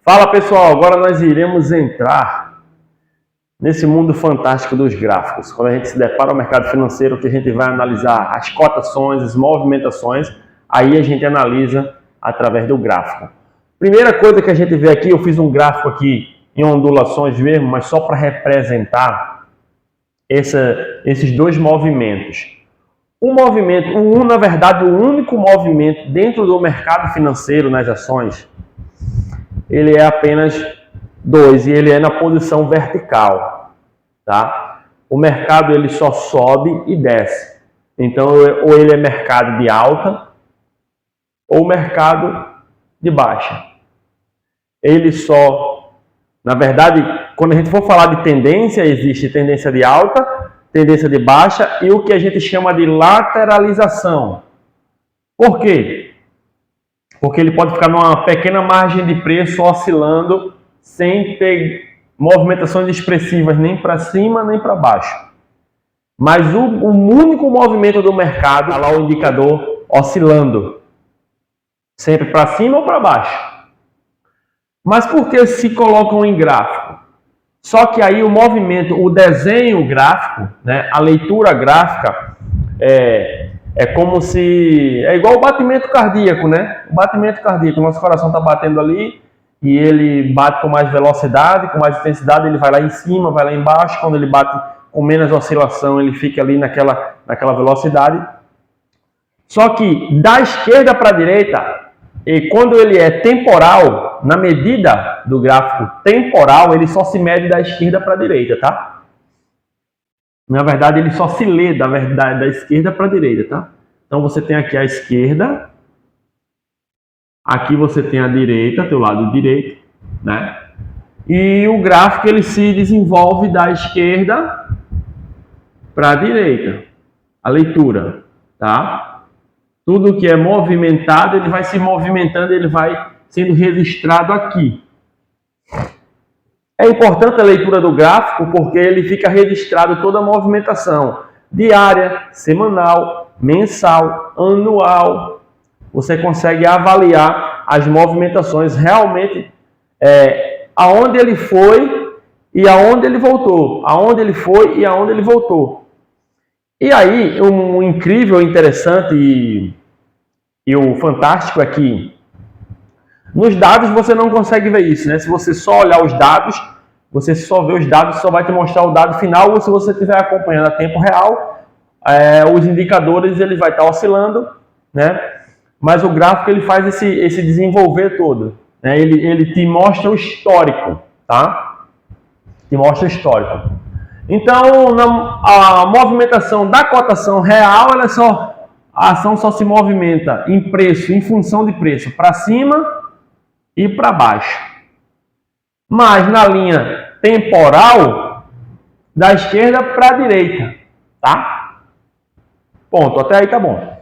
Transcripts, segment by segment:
Fala pessoal, agora nós iremos entrar nesse mundo fantástico dos gráficos. Quando a gente se depara ao mercado financeiro, que a gente vai analisar as cotações, as movimentações, aí a gente analisa através do gráfico. Primeira coisa que a gente vê aqui, eu fiz um gráfico aqui em ondulações mesmo, mas só para representar esses dois movimentos. Na verdade, o único movimento dentro do mercado financeiro nas ações, ele é apenas 2 e ele é na posição vertical, tá? O mercado ele só sobe e desce. Então, ou ele é mercado de alta ou mercado de baixa. Ele só, na verdade, quando a gente for falar de tendência, existe tendência de alta, tendência de baixa e o que a gente chama de lateralização. Por quê? Porque ele pode ficar numa pequena margem de preço oscilando sem ter movimentações expressivas nem para cima nem para baixo. Mas o único movimento do mercado está lá o indicador oscilando, sempre para cima ou para baixo. Mas por que se colocam em gráfico? Só que aí o movimento, o desenho gráfico, né, a leitura gráfica é como se... é igual o batimento cardíaco, né? O batimento cardíaco, nosso coração está batendo ali e ele bate com mais velocidade, com mais intensidade, ele vai lá em cima, vai lá embaixo. Quando ele bate com menos oscilação, ele fica ali naquela velocidade. Só que da esquerda para a direita, e quando ele é temporal, na medida do gráfico temporal, ele só se mede da esquerda para a direita, tá? Na verdade, ele só se lê da esquerda para a direita, tá? Então, você tem aqui a esquerda. Aqui você tem a direita, teu lado direito, né? E o gráfico, ele se desenvolve da esquerda para a direita. A leitura, tá? Tudo que é movimentado, ele vai se movimentando, ele vai sendo registrado aqui. É importante a leitura do gráfico porque ele fica registrado toda a movimentação diária, semanal, mensal, anual. Você consegue avaliar as movimentações realmente, aonde ele foi e aonde ele voltou. Aonde ele foi e aonde ele voltou. E aí, o incrível, interessante e o fantástico é que nos dados você não consegue ver isso, né? Se você só olhar os dados, você só vê os dados, só vai te mostrar o dado final, ou se você estiver acompanhando a tempo real, os indicadores ele vai estar oscilando, né? Mas o gráfico ele faz esse desenvolver todo, né? Ele te mostra o histórico, tá? Te mostra o histórico. Então, a movimentação da cotação real, a ação só se movimenta em preço, em função de preço, para cima e para baixo. Mas na linha temporal, da esquerda para a direita, tá? Ponto, até aí tá bom.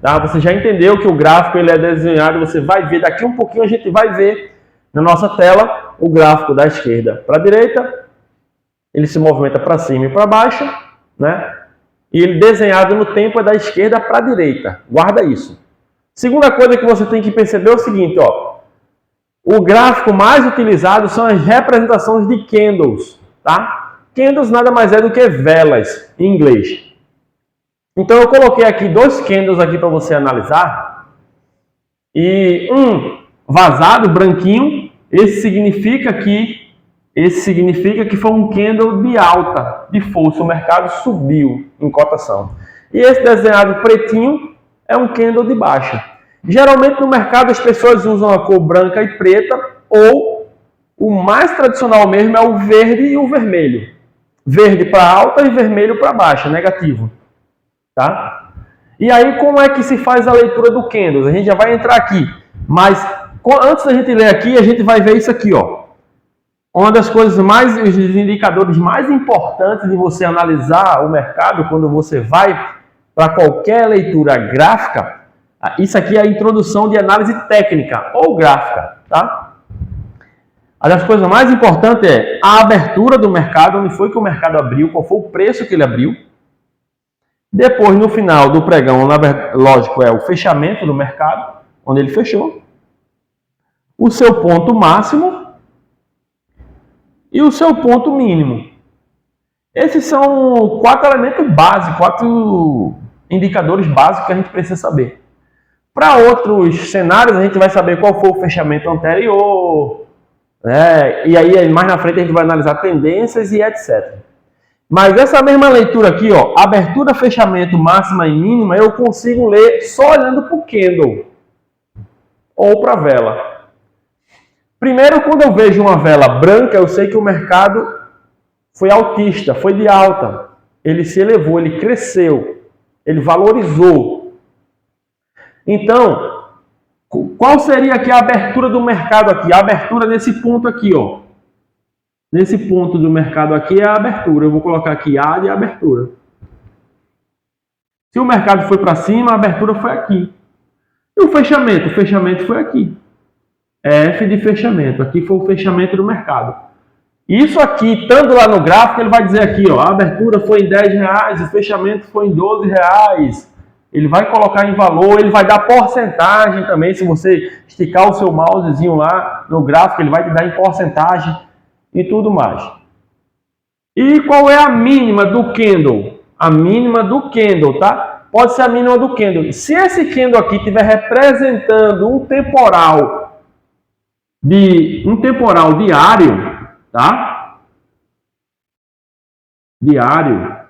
Tá? Você já entendeu que o gráfico ele é desenhado, você vai ver, daqui um pouquinho a gente vai ver na nossa tela o gráfico da esquerda para a direita, ele se movimenta para cima e para baixo, né? E ele desenhado no tempo é da esquerda para a direita, guarda isso. Segunda coisa que você tem que perceber é o seguinte, ó. O gráfico mais utilizado são as representações de candles, tá? Candles nada mais é do que velas, em inglês. Então eu coloquei aqui 2 candles aqui para você analisar. E um vazado, branquinho, esse significa que foi um candle de alta, de força, o mercado subiu em cotação. E esse desenhado pretinho é um candle de baixa. Geralmente no mercado as pessoas usam a cor branca e preta, ou o mais tradicional mesmo é o verde e o vermelho. Verde para alta e vermelho para baixa, negativo. Tá? E aí como é que se faz a leitura do candles? A gente já vai entrar aqui, mas antes da gente ler aqui, a gente vai ver isso aqui, ó. Uma das coisas os indicadores mais importantes de você analisar o mercado quando você vai para qualquer leitura gráfica. Isso aqui é a introdução de análise técnica ou gráfica, tá? Uma das coisas mais importantes é a abertura do mercado, onde foi que o mercado abriu, qual foi o preço que ele abriu. Depois, no final do pregão, lógico, é o fechamento do mercado, onde ele fechou. O seu ponto máximo e o seu ponto mínimo. Esses são 4 elementos básicos, 4 indicadores básicos que a gente precisa saber. Para outros cenários, a gente vai saber qual foi o fechamento anterior, né? E aí mais na frente a gente vai analisar tendências e etc. Mas essa mesma leitura aqui, ó, abertura, fechamento, máxima e mínima, eu consigo ler só olhando para o candle ou para a vela. Primeiro, quando eu vejo uma vela branca, eu sei que o mercado foi altista, foi de alta. Ele se elevou, ele cresceu, ele valorizou. Então, qual seria aqui a abertura do mercado aqui? A abertura nesse ponto aqui, ó. Nesse ponto do mercado aqui é a abertura. Eu vou colocar aqui A de abertura. Se o mercado foi para cima, a abertura foi aqui. E o fechamento? O fechamento foi aqui. F de fechamento. Aqui foi o fechamento do mercado. Isso aqui, estando lá no gráfico, ele vai dizer aqui, ó, a abertura foi em R$10, o fechamento foi em R$12. Ele vai colocar em valor, ele vai dar porcentagem também. Se você esticar o seu mousezinho lá no gráfico, ele vai te dar em porcentagem e tudo mais. E qual é a mínima do candle? A mínima do candle, tá? Pode ser a mínima do candle. Se esse candle aqui estiver representando um temporal diário, tá? Diário.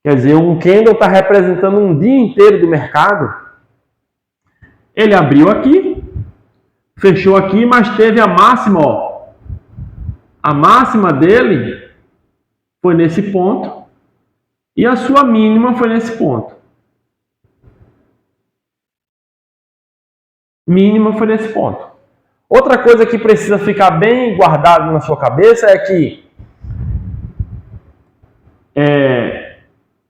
Quer dizer, um candle está representando um dia inteiro do mercado. Ele abriu aqui, fechou aqui, mas teve a máxima, ó. A máxima dele foi nesse ponto e a sua mínima foi nesse ponto. Mínima foi nesse ponto. Outra coisa que precisa ficar bem guardado na sua cabeça é que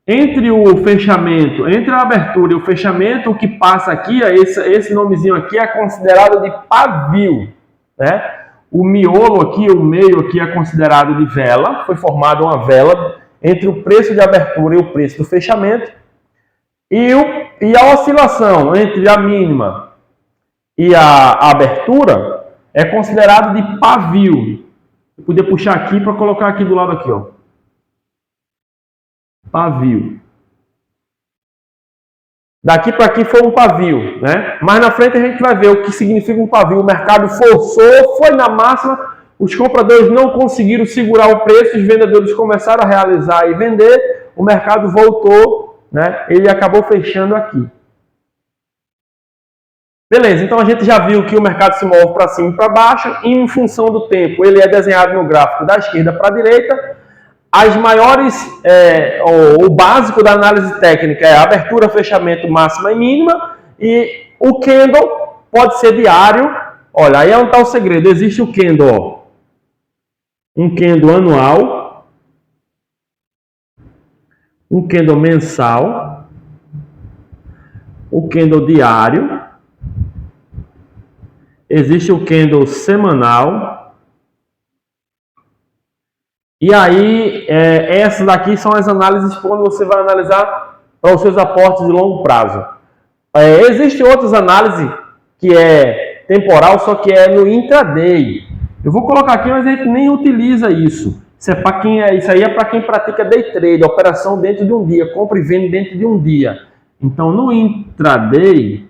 entre o fechamento, entre a abertura e o fechamento, o que passa aqui, esse nomezinho aqui é considerado de pavio, né? O miolo aqui, o meio aqui é considerado de vela, foi formada uma vela entre o preço de abertura e o preço do fechamento, e a oscilação entre a mínima e a abertura é considerado de pavio. Eu podia puxar aqui para colocar aqui do lado aqui, ó. Pavio. Daqui para aqui foi um pavio, né? Mais na frente a gente vai ver o que significa um pavio. O mercado forçou, foi na máxima, os compradores não conseguiram segurar o preço, os vendedores começaram a realizar e vender, o mercado voltou, né? Ele acabou fechando aqui. Beleza, então a gente já viu que o mercado se move para cima e para baixo, e em função do tempo, ele é desenhado no gráfico da esquerda para a direita. As maiores, o básico da análise técnica é abertura, fechamento, máxima e mínima, e o candle pode ser diário. Olha, aí é onde está o segredo. Existe o candle, ó, um candle anual, um candle mensal, o candle diário, existe o candle semanal. E aí, essas daqui são as análises quando você vai analisar para os seus aportes de longo prazo. Existem outras análises que é temporal, só que é no intraday. Eu vou colocar aqui, mas a gente nem utiliza isso. Isso aí é para quem pratica day trade, operação dentro de um dia, compra e vende dentro de um dia. Então, no intraday,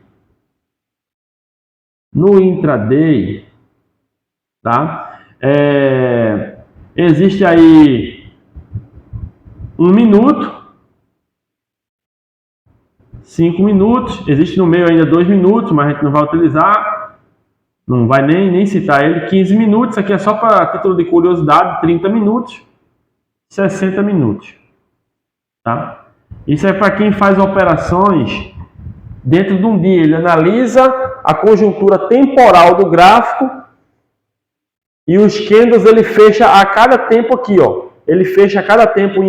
tá? Existe aí 1 minuto, 5 minutos, existe no meio ainda 2 minutos, mas a gente não vai utilizar, não vai nem citar ele, 15 minutos, aqui é só para título de curiosidade, 30 minutos, 60 minutos, tá? Isso é para quem faz operações dentro de um dia, ele analisa a conjuntura temporal do gráfico. E os candles ele fecha a cada tempo aqui, ó. Ele fecha a cada tempo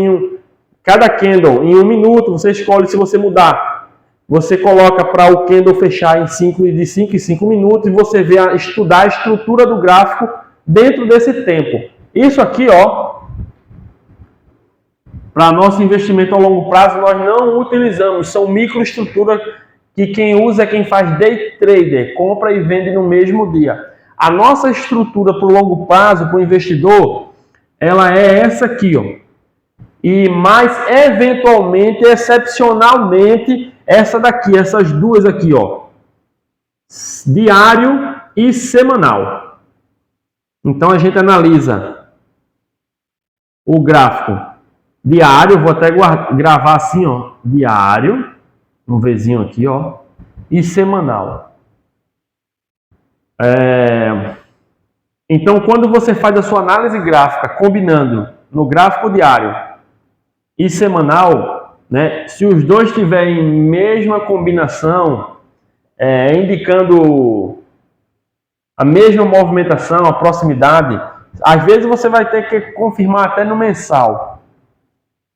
cada candle em 1 minuto. Você escolhe se você mudar. Você coloca para o candle fechar de 5 em 5 minutos e você estudar a estrutura do gráfico dentro desse tempo. Isso aqui, ó, para nosso investimento a longo prazo nós não utilizamos. São microestruturas que quem usa é quem faz day trader, compra e vende no mesmo dia. A nossa estrutura para o longo prazo, para o investidor, ela é essa aqui, ó. E mais eventualmente, excepcionalmente, essa daqui, essas duas aqui, ó. Diário e semanal. Então a gente analisa o gráfico diário, vou até gravar assim, ó, diário, um Vzinho aqui, ó, e semanal. Então, quando você faz a sua análise gráfica combinando no gráfico diário e semanal, né, se os dois tiverem mesma combinação, indicando a mesma movimentação, a proximidade, às vezes você vai ter que confirmar até no mensal,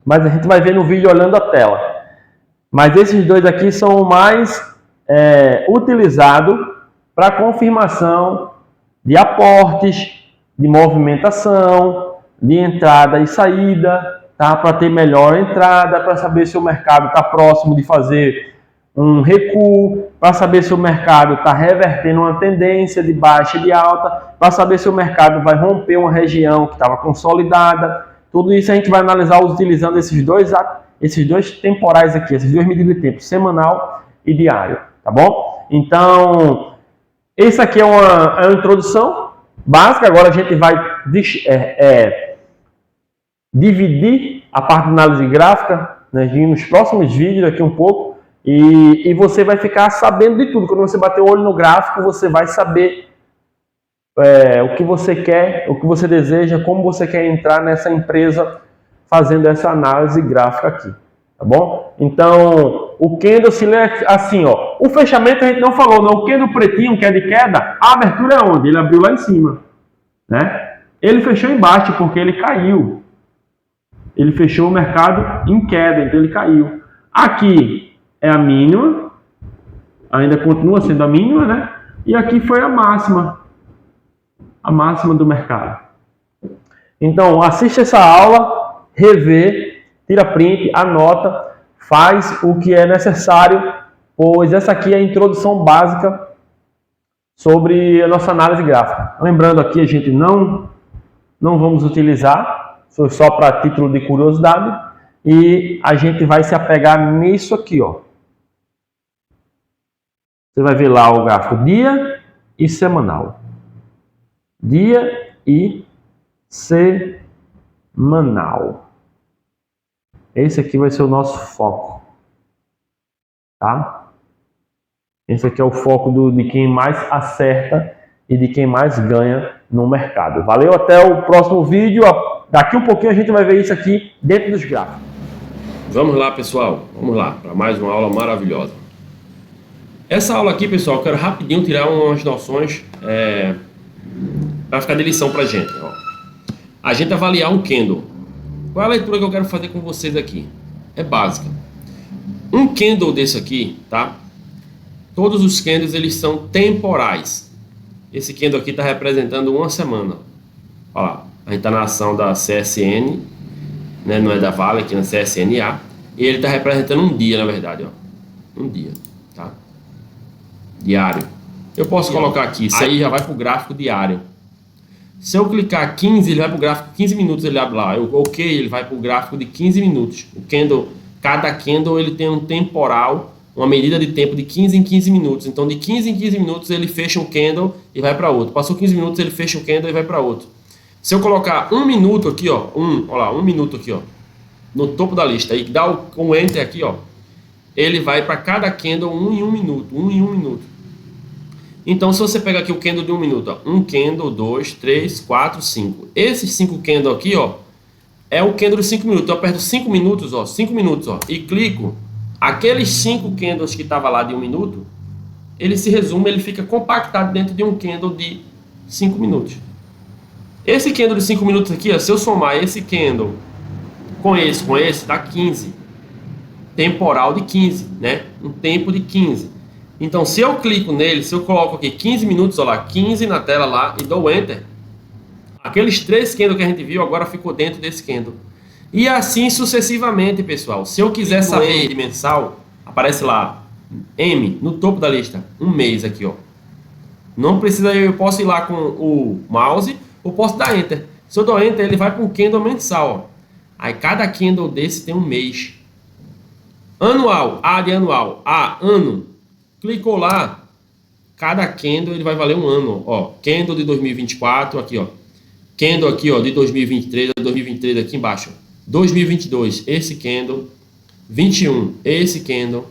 mas a gente vai ver no vídeo olhando a tela. Mas esses dois aqui são o mais utilizados para confirmação de aportes, de movimentação, de entrada e saída, tá? Para ter melhor entrada, para saber se o mercado está próximo de fazer um recuo, para saber se o mercado está revertendo uma tendência de baixa e de alta, para saber se o mercado vai romper uma região que estava consolidada. Tudo isso a gente vai analisar utilizando esses dois temporais aqui, essas duas medidas de tempo, semanal e diário, tá bom? Então, essa aqui é uma introdução básica. Agora a gente vai dividir a parte de análise gráfica, né, nos próximos vídeos, daqui um pouco, e você vai ficar sabendo de tudo. Quando você bater o olho no gráfico, você vai saber o que você quer, o que você deseja, como você quer entrar nessa empresa fazendo essa análise gráfica aqui, tá bom? Então, o candle se lê assim, ó. O fechamento a gente não falou, não. O candle pretinho, que é de queda, a abertura é onde? Ele abriu lá em cima, né? Ele fechou embaixo porque ele caiu. Ele fechou o mercado em queda, então ele caiu. Aqui é a mínima, ainda continua sendo a mínima, né? E aqui foi a máxima do mercado. Então, assista essa aula, revê, tira print, anota, faz o que é necessário, pois essa aqui é a introdução básica sobre a nossa análise gráfica. Lembrando aqui, a gente não vamos utilizar, foi só para título de curiosidade, e a gente vai se apegar nisso aqui, ó. Você vai ver lá o gráfico dia e semanal. Dia e semanal. Esse aqui vai ser o nosso foco, tá? Esse aqui é o foco de quem mais acerta e de quem mais ganha no mercado. Valeu, até o próximo vídeo. Daqui um pouquinho a gente vai ver isso aqui dentro dos gráficos. Vamos lá, pessoal. Vamos lá para mais uma aula maravilhosa. Essa aula aqui, pessoal, eu quero rapidinho tirar umas noções para ficar de lição para a gente. Ó. A gente avaliar um candle. Qual é a leitura que eu quero fazer com vocês aqui? É básica. Um candle desse aqui, tá? Todos os candles, eles são temporais. Esse candle aqui está representando uma semana. Olha lá, a gente está na ação da CSN, né? Não é da Vale, aqui na CSNA. E ele está representando um dia, na verdade, ó. Um dia, tá? Diário. Eu posso colocar aqui, isso aí já vai para o gráfico diário. Se eu clicar 15, ele vai para o gráfico 15 minutos, ele abre lá. Ok, ele vai para o gráfico de 15 minutos. O candle, cada candle ele tem um temporal, uma medida de tempo de 15 em 15 minutos. Então, de 15 em 15 minutos, ele fecha um candle e vai para outro. Passou 15 minutos, ele fecha um candle e vai para outro. Se eu colocar um minuto aqui, ó, olha lá, um minuto aqui, ó, no topo da lista, e dá o Enter aqui, ó, ele vai para cada candle um em um minuto. Então, se você pegar aqui o candle de 1 minuto, ó, 1 candle, 2, 3, 4, 5. Esses 5 candles aqui, ó, é o candle de 5 minutos. Eu aperto 5 minutos, ó, 5 minutos, ó, e clico. Aqueles 5 candles que estavam lá de 1 minuto, ele se resume, ele fica compactado dentro de um candle de 5 minutos. Esse candle de 5 minutos aqui, ó, se eu somar esse candle com esse, dá 15. Temporal de 15, né? Um tempo de 15. Então, se eu clico nele, se eu coloco aqui 15 minutos, olha lá, 15 na tela lá e dou Enter, aqueles 3 candles que a gente viu agora ficou dentro desse candle. E assim sucessivamente, pessoal. Se eu quiser saber de mensal, aparece lá, M, no topo da lista, um mês aqui, ó. Não precisa, eu posso ir lá com o mouse ou posso dar Enter. Se eu dou Enter, ele vai para um candle mensal. Ó. Aí cada candle desse tem um mês. Anual, A de anual, A, ano. Clicou lá, cada candle ele vai valer um ano. Ó, candle de 2024, aqui ó. Candle aqui ó, de 2023 aqui embaixo. 2022, esse candle. 21, esse candle.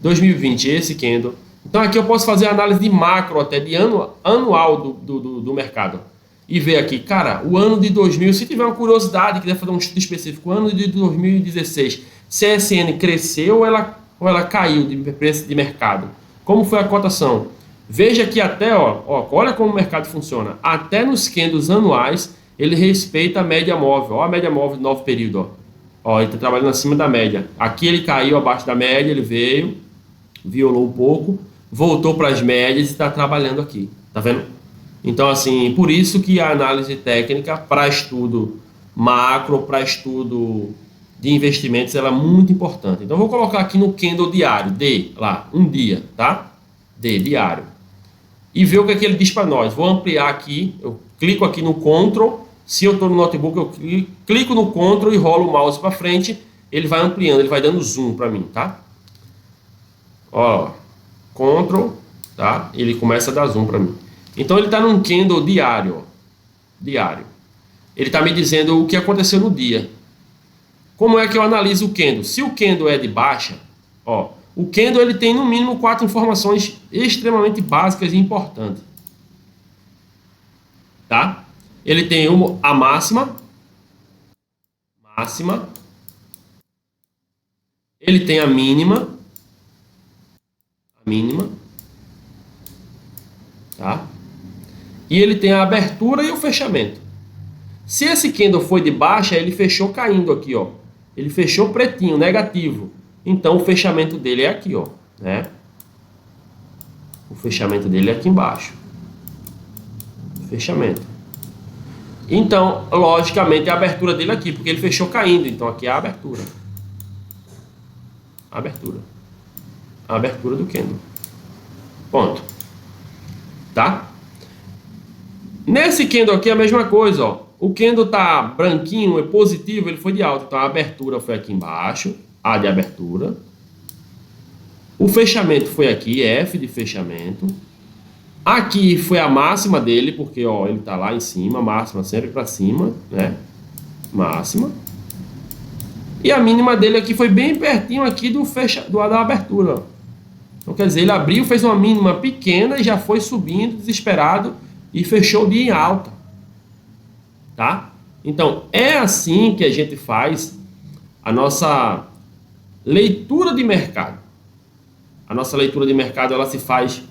2020, esse candle. Então aqui eu posso fazer análise de macro até, de anual do mercado. E ver aqui, cara, o ano de 2000, se tiver uma curiosidade, quiser fazer um estudo específico, o ano de 2016, CSN cresceu ou ela caiu de preço de mercado? Como foi a cotação? Veja que até, olha como o mercado funciona. Até nos candles anuais, ele respeita a média móvel. Ó a média móvel do novo período, ó. Ele está trabalhando acima da média. Aqui ele caiu abaixo da média, ele veio, violou um pouco, voltou para as médias e está trabalhando aqui. Tá vendo? Então, assim, por isso que a análise técnica para estudo macro, para estudo de investimentos, ela é muito importante. Então, eu vou colocar aqui no candle diário, D, lá, um dia, tá? D, diário. E ver o que é que ele diz para nós. Vou ampliar aqui, eu clico aqui no Ctrl. Se eu estou no notebook, eu clico no Ctrl e rolo o mouse para frente. Ele vai ampliando, ele vai dando zoom para mim, tá? Ó, Ctrl, tá? Ele começa a dar zoom para mim. Então ele está num candle diário, ó. Diário. Ele está me dizendo o que aconteceu no dia. Como é que eu analiso o candle? Se o candle é de baixa, ó, o candle ele tem no mínimo 4 informações extremamente básicas e importantes. Tá? Ele tem a máxima. Ele tem a mínima. Tá? E ele tem a abertura e o fechamento. Se esse candle foi de baixa, ele fechou caindo aqui, ó. Ele fechou pretinho, negativo. Então o fechamento dele é aqui, ó, né? O fechamento dele é aqui embaixo. Fechamento. Então, logicamente, a abertura dele é aqui, porque ele fechou caindo. Então aqui é a abertura. Abertura. A abertura do candle. Ponto. Tá? Nesse candle aqui é a mesma coisa, ó. O candle tá branquinho, é positivo, ele foi de alta. Então a abertura foi aqui embaixo, A de abertura. O fechamento foi aqui, F de fechamento. Aqui foi a máxima dele, porque ó, ele tá lá em cima, máxima sempre para cima, né? Máxima. E a mínima dele aqui foi bem pertinho aqui da abertura, ó. Então quer dizer, ele abriu, fez uma mínima pequena e já foi subindo desesperado e fechou o dia em alta. Tá? Então é assim que a gente faz a nossa leitura de mercado. A nossa leitura de mercado ela se faz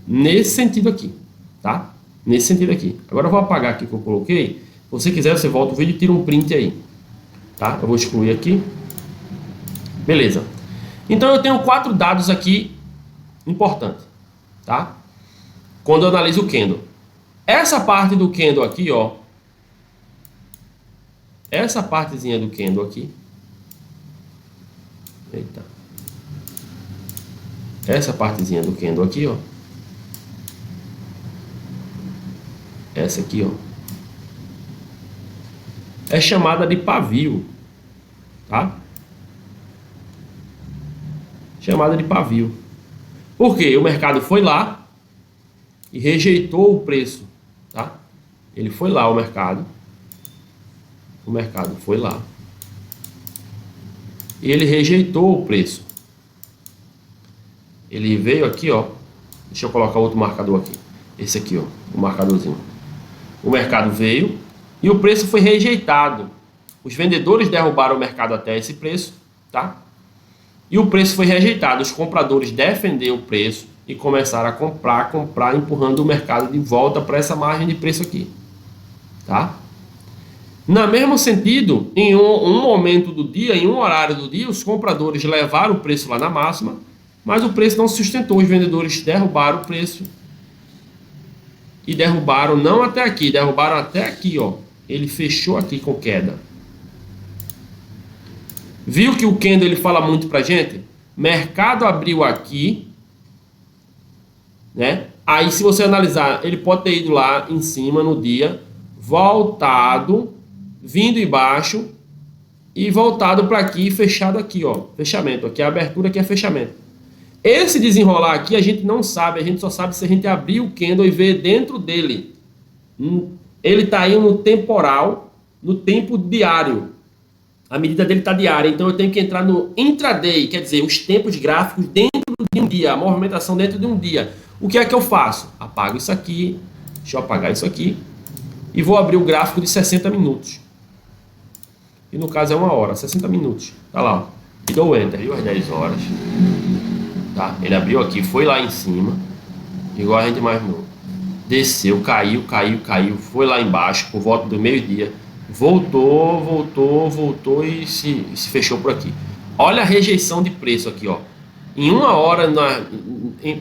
nesse sentido aqui, tá? Nesse sentido aqui. Agora eu vou apagar aqui que eu coloquei. Se você quiser, você volta o vídeo e tira um print aí, tá? Eu vou excluir aqui. Beleza. Então eu tenho 4 dados aqui importantes, tá? Quando eu analiso o candle. Essa parte do candle aqui, ó. Essa partezinha do candle aqui. Eita. Essa partezinha do candle aqui, ó. Essa aqui, ó. É chamada de pavio, tá? Chamada de pavio. Por quê? O mercado foi lá e rejeitou o preço, tá? Ele foi lá, o mercado foi lá e ele rejeitou o preço. Ele veio aqui, ó. Deixa eu colocar outro marcador aqui. Esse aqui, ó, o marcadorzinho. O mercado veio e o preço foi rejeitado. Os vendedores derrubaram o mercado até esse preço, tá? E o preço foi rejeitado. Os compradores defenderam o preço e começaram a comprar, empurrando o mercado de volta para essa margem de preço aqui, tá? No mesmo sentido, em um momento do dia, em um horário do dia, os compradores levaram o preço lá na máxima, mas o preço não se sustentou. Os vendedores derrubaram o preço e derrubaram não até aqui, derrubaram até aqui, ó. Ele fechou aqui com queda. Viu que o candle ele fala muito pra gente? Mercado abriu aqui né? Aí se você analisar, ele pode ter ido lá em cima no dia, voltado, vindo embaixo e voltado para aqui, fechado aqui, ó, fechamento. Aqui é a abertura, aqui é fechamento. Esse desenrolar aqui a gente não sabe, a gente só sabe se a gente abrir o candle e ver dentro dele. Ele está aí no temporal, no tempo diário. A medida dele está diária, então eu tenho que entrar no intraday, quer dizer, os tempos gráficos dentro de um dia, a movimentação dentro de um dia. O que é que eu faço? Apago isso aqui, deixa eu apagar isso aqui, e vou abrir o gráfico de 60 minutos. E no caso é 1 hora, 60 minutos. Tá lá, ó. E dou enter, abriu às 10 horas. Tá? Ele abriu aqui, foi lá em cima, igual a gente imaginou. Desceu, caiu, foi lá embaixo, por volta do meio-dia. Voltou e se fechou por aqui. Olha a rejeição de preço aqui, ó. Em 1 hora,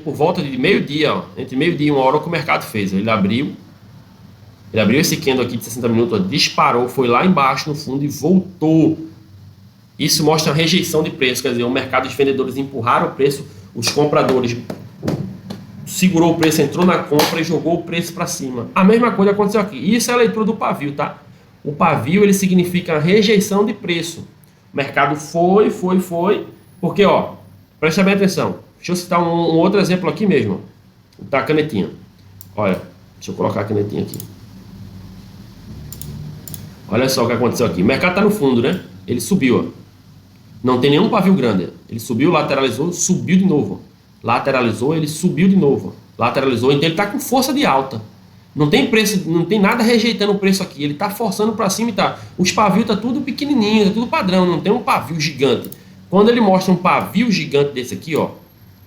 por volta de meio-dia, ó, entre meio-dia e 1 hora, o que o mercado fez? Ele abriu esse candle aqui de 60 minutos, ó, disparou, foi lá embaixo no fundo e voltou. Isso mostra a rejeição de preço, quer dizer, o mercado, os vendedores empurraram o preço, os compradores segurou o preço, entrou na compra e jogou o preço para cima. A mesma coisa aconteceu aqui. Isso é a leitura do pavio, tá? O pavio, ele significa rejeição de preço. O mercado foi, porque, ó, presta bem atenção. Deixa eu citar um outro exemplo aqui mesmo. Tá, a canetinha. Olha, deixa eu colocar a canetinha aqui. Olha só o que aconteceu aqui. O mercado tá no fundo, né? Ele subiu, ó. Não tem nenhum pavio grande. Ele subiu, lateralizou, subiu de novo. Lateralizou, ele subiu de novo. Lateralizou, então ele está com força de alta. Não tem preço, não tem nada rejeitando o preço aqui. Ele está forçando para cima e tá. Os pavios tá tudo pequenininho, tá tudo padrão. Não tem um pavio gigante. Quando ele mostra um pavio gigante desse aqui, ó,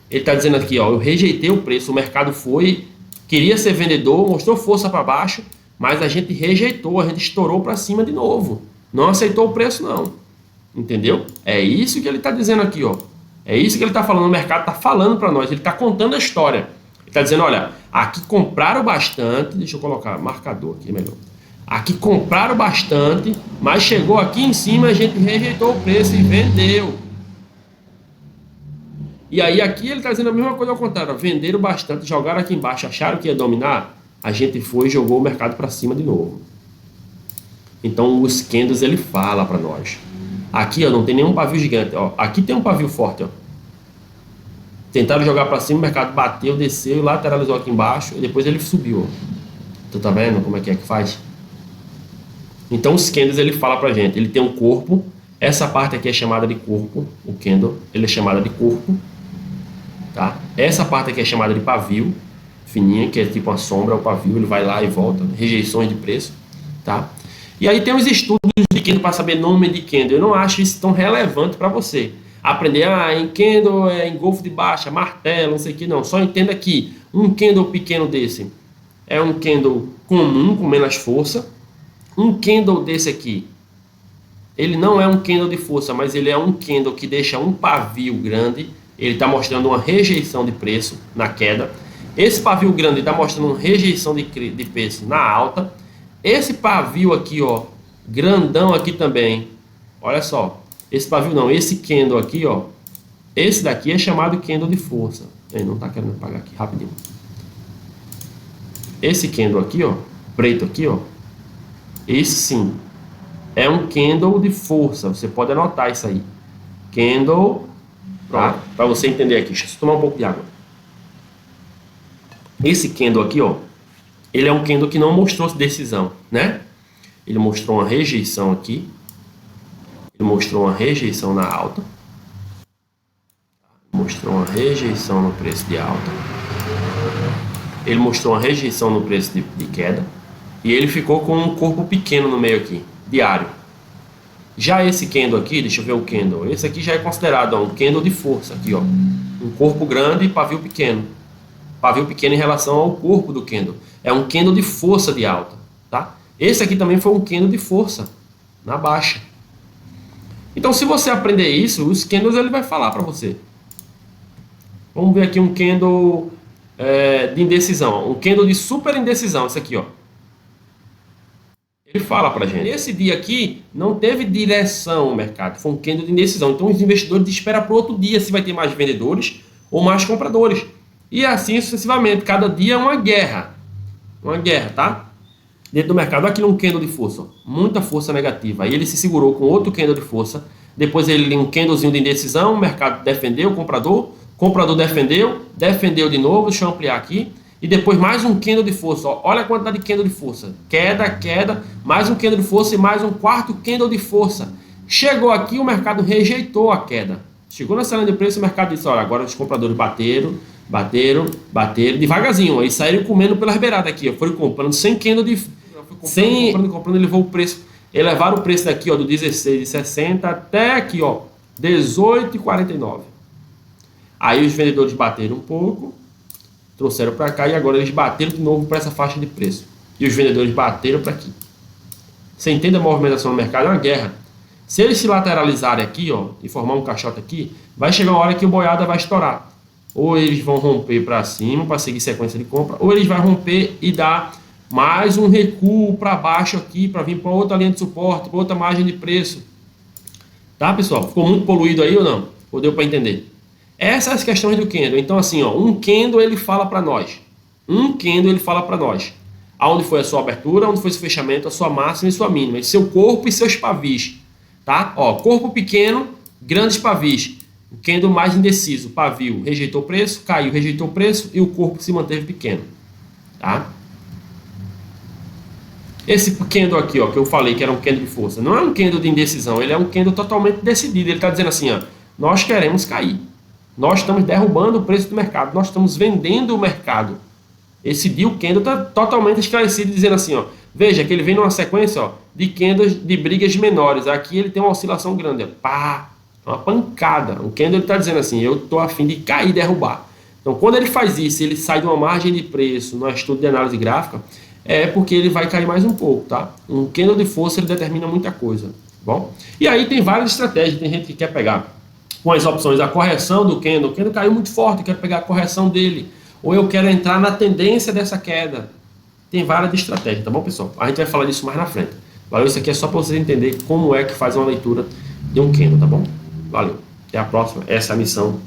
ele está dizendo aqui, ó, eu rejeitei o preço. O mercado foi, queria ser vendedor, mostrou força para baixo, mas a gente rejeitou, a gente estourou para cima de novo. Não aceitou o preço, não. Entendeu? É isso que ele está dizendo aqui, ó. É isso que ele está falando. O mercado está falando para nós. Ele está contando a história. Ele está dizendo, olha, aqui compraram bastante. Deixa eu colocar marcador aqui, melhor. Aqui compraram bastante, mas chegou aqui em cima, a gente rejeitou o preço e vendeu. E aí aqui ele está dizendo a mesma coisa ao contrário. Venderam bastante, jogaram aqui embaixo, acharam que ia dominar. A gente foi e jogou o mercado para cima de novo. Então os candles ele fala para nós. Aqui, ó, não tem nenhum pavio gigante, ó. Aqui tem um pavio forte, ó. Tentaram jogar para cima, o mercado bateu, desceu, lateralizou aqui embaixo e depois ele subiu, ó. Tu tá vendo como é que faz? Então os candles ele fala pra gente, ele tem um corpo, essa parte aqui é chamada de corpo, o candle, ele é chamada de corpo, tá? Essa parte aqui é chamada de pavio, fininha, que é tipo uma sombra, o pavio, ele vai lá e volta, rejeições de preço, tá? E aí tem os estudos de candle para saber nome de candle. Eu não acho isso tão relevante para você. Aprender, em candle, em golfo de baixa, martelo, não sei o que, não. Só entenda que um candle pequeno desse é um candle comum, com menos força. Um candle desse aqui, ele não é um candle de força, mas ele é um candle que deixa um pavio grande. Ele está mostrando uma rejeição de preço na queda. Esse pavio grande está mostrando uma rejeição de preço na alta. Esse pavio aqui, ó, grandão aqui também, olha só, esse pavio não, esse candle aqui, ó, esse daqui é chamado candle de força. Ele não tá querendo apagar aqui, rapidinho. Esse candle aqui, ó, preto aqui, ó, esse sim, é um candle de força, você pode anotar isso aí. Candle, tá? Para você entender aqui, deixa eu tomar um pouco de água. Esse candle aqui, ó, ele é um candle que não mostrou decisão, né? Ele mostrou uma rejeição aqui. Ele mostrou uma rejeição na alta. Mostrou uma rejeição no preço de alta. Ele mostrou uma rejeição no preço de queda. E ele ficou com um corpo pequeno no meio aqui, diário. Já esse candle aqui, deixa eu ver o candle. Esse aqui já é considerado, ó, um candle de força aqui, ó. Um corpo grande e pavio pequeno. Pavio pequeno em relação ao corpo do candle. É um candle de força de alta, tá? Esse aqui também foi um candle de força na baixa. Então, se você aprender isso, os candles ele vai falar para você. Vamos ver aqui um candle de indecisão, um candle de super indecisão, esse aqui, ó. Ele fala para gente. Esse dia aqui não teve direção o mercado, foi um candle de indecisão. Então, os investidores esperam para o outro dia se vai ter mais vendedores ou mais compradores. E assim sucessivamente. Cada dia é uma guerra. Uma guerra, tá? Dentro do mercado, aqui um candle de força, ó, muita força negativa. Aí ele se segurou com outro candle de força. Depois ele um candlezinho de indecisão, o mercado defendeu, o comprador defendeu, defendeu de novo, deixa eu ampliar aqui. E depois mais um candle de força, ó, olha a quantidade de candle de força. Queda, queda, mais um candle de força e mais um quarto candle de força. Chegou aqui, o mercado rejeitou a queda. Chegou nessa linha de preço, o mercado disse, olha, agora os compradores bateram, devagarzinho, aí saíram comendo pelas beiradas aqui, ó, foram comprando sem candle de... comprando, elevou o preço, elevaram o preço daqui, ó, do 16,60 até aqui, ó, 18,49. Aí os vendedores bateram um pouco, trouxeram para cá e agora eles bateram de novo para essa faixa de preço. E os vendedores bateram para aqui. Você entende a movimentação no mercado? É uma guerra. Se eles se lateralizarem aqui, ó, e formar um caixote aqui, vai chegar uma hora que o boiada vai estourar. Ou eles vão romper para cima para seguir sequência de compra, ou eles vão romper e dar mais um recuo para baixo aqui, para vir para outra linha de suporte, para outra margem de preço. Tá, pessoal? Ficou muito poluído aí ou não? Ou deu para entender? Essas as questões do candle. Então, assim, ó, um candle ele fala para nós. Um candle ele fala para nós. Aonde foi a sua abertura, onde foi seu fechamento, a sua máxima e sua mínima. E seu corpo e seus pavis. Tá? Ó, corpo pequeno, grandes pavis. O candle mais indeciso, pavio, rejeitou o preço, caiu, rejeitou o preço e o corpo se manteve pequeno. Tá? Esse candle aqui, ó, que eu falei que era um candle de força, não é um candle de indecisão, ele é um candle totalmente decidido. Ele está dizendo assim, ó, nós queremos cair. Nós estamos derrubando o preço do mercado, nós estamos vendendo o mercado. Esse dia o candle está totalmente esclarecido, dizendo assim, ó, veja que ele vem numa sequência, ó, de candles de brigas menores. Aqui ele tem uma oscilação grande, ó, pá, uma pancada. O candle está dizendo assim, eu estou a fim de cair e derrubar. Então, quando ele faz isso, ele sai de uma margem de preço no estudo de análise gráfica, é porque ele vai cair mais um pouco, tá? Um candle de força ele determina muita coisa, tá bom? E aí tem várias estratégias, tem gente que quer pegar com as opções a correção do candle. O candle caiu muito forte, eu quero pegar a correção dele, ou eu quero entrar na tendência dessa queda. Tem várias estratégias, tá bom, pessoal? A gente vai falar disso mais na frente. Valeu? Isso aqui é só para vocês entenderem como é que faz uma leitura de um candle, tá bom? Valeu. Até a próxima. Essa é a missão